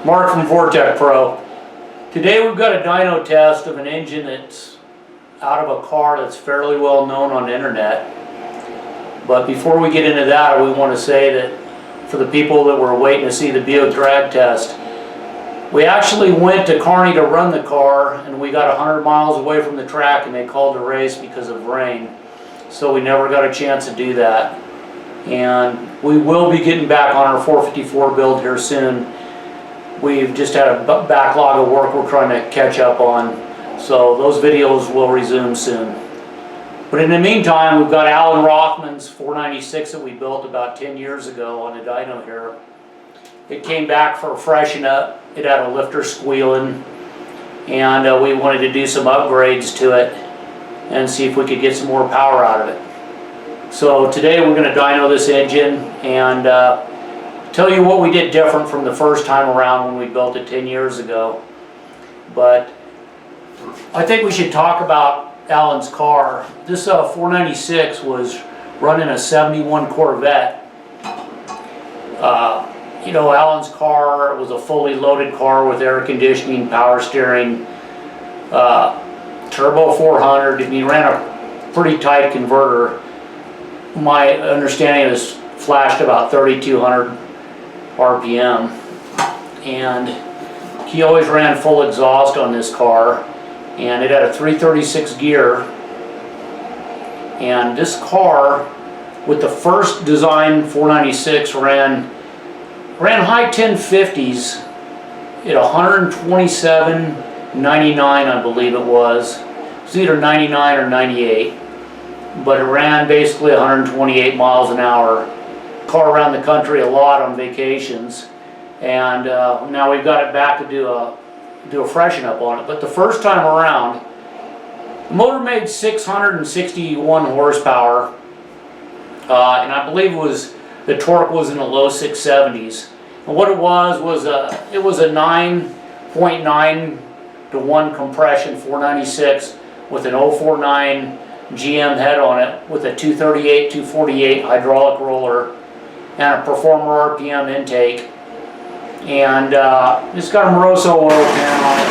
Mark from Vortec Pro. Today we've got a dyno test of an engine that's out of a car that's fairly well known on the internet. But before we get into that, we want to say that for the people that were waiting to see the Buick drag test, we actually went to Kearney to run the car, and we got 100 miles away from the track and they called the race because of rain. So we never got a chance to do that. And we will be getting back on our 454 build here soon. We've just had a backlog of work we're trying to catch up on. So those videos will resume soon. But in the meantime, we've got Alan Rothman's 496 that we built about 10 years ago on the dyno here. It came back for a freshen up. It had a lifter squealing, and we wanted to do some upgrades to it and see if we could get some more power out of it. So today we're going to dyno this engine and tell you what we did different from the first time around when we built it 10 years ago. But I think we should talk about Alan's car. This 496 was running a 71 Corvette. You know, Alan's car was a fully loaded car with air conditioning, power steering, turbo 400, and he ran a pretty tight converter. My understanding is flashed about 3,200 RPM, and he always ran full exhaust on this car, and it had a 336 gear. And this car, with the first design 496, ran high 1050s at 127.99, I believe it was. It was either 99 or 98, but it ran basically 128 miles an hour. Car around the country a lot on vacations, and now we've got it back to do a freshen up on it. But the first time around, the motor made 661 horsepower, and I believe the torque was in the low 670s. And what it was a 9.9 to 1 compression 496 with an 049 GM head on it with a 238, 248 hydraulic roller and a Performer RPM intake. And it's got a Moroso oil pan on it.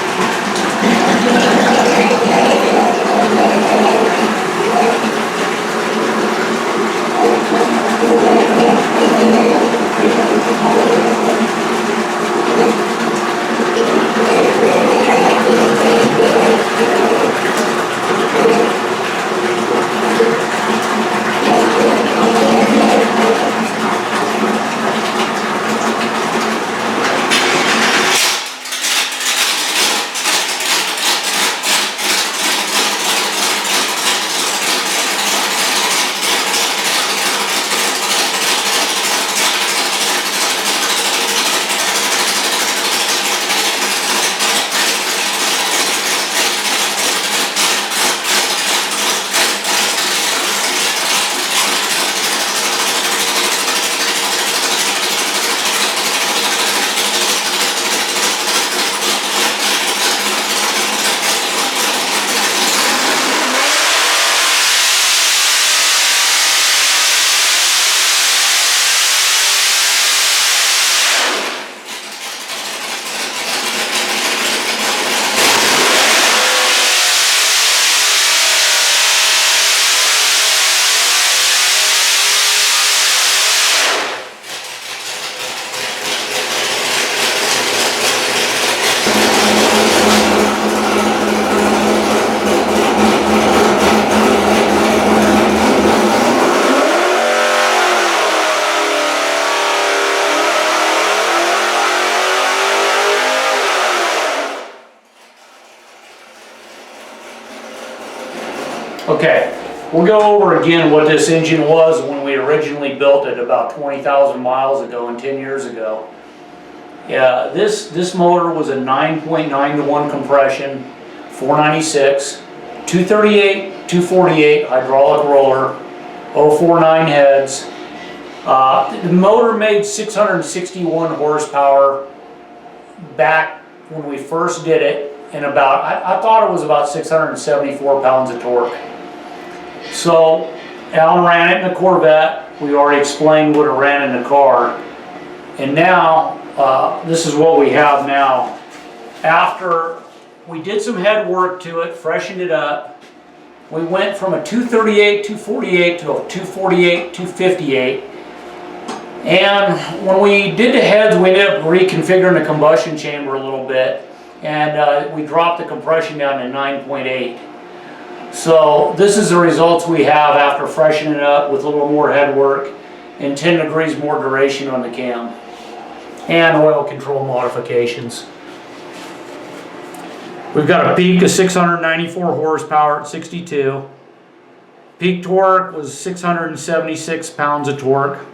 Okay, we'll go over again what this engine was when we originally built it about 20,000 miles ago and 10 years ago. Yeah, this motor was a 9.9 to 1 compression, 496, 238, 248 hydraulic roller, 049 heads. The motor made 661 horsepower back when we first did it, and I thought it was about 674 pounds of torque. So Alan ran it in the Corvette. We already explained what it ran in the car. And now this is what we have now. After we did some head work to it, freshened it up, we went from a 238, 248 to a 248, 258. And when we did the heads, we ended up reconfiguring the combustion chamber a little bit, and we dropped the compression down to 9.8. So this is the results we have after freshening it up with a little more head work and 10 degrees more duration on the cam and oil control modifications. We've got a peak of 694 horsepower at 62. Peak torque was 676 pounds of torque.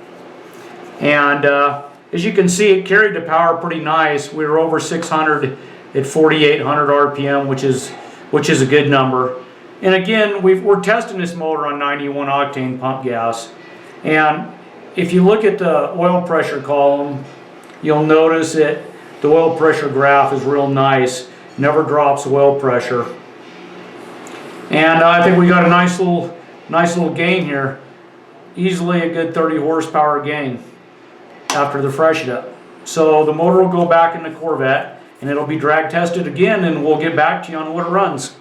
And as you can see, it carried the power pretty nice. We were over 600 at 4,800 RPM, which is a good number. And again, we're testing this motor on 91 octane pump gas. And if you look at the oil pressure column, you'll notice that the oil pressure graph is real nice. Never drops oil pressure. And I think we got a nice little gain here. Easily a good 30 horsepower gain after the freshen up. So the motor will go back in the Corvette and it'll be drag tested again, and we'll get back to you on what it runs.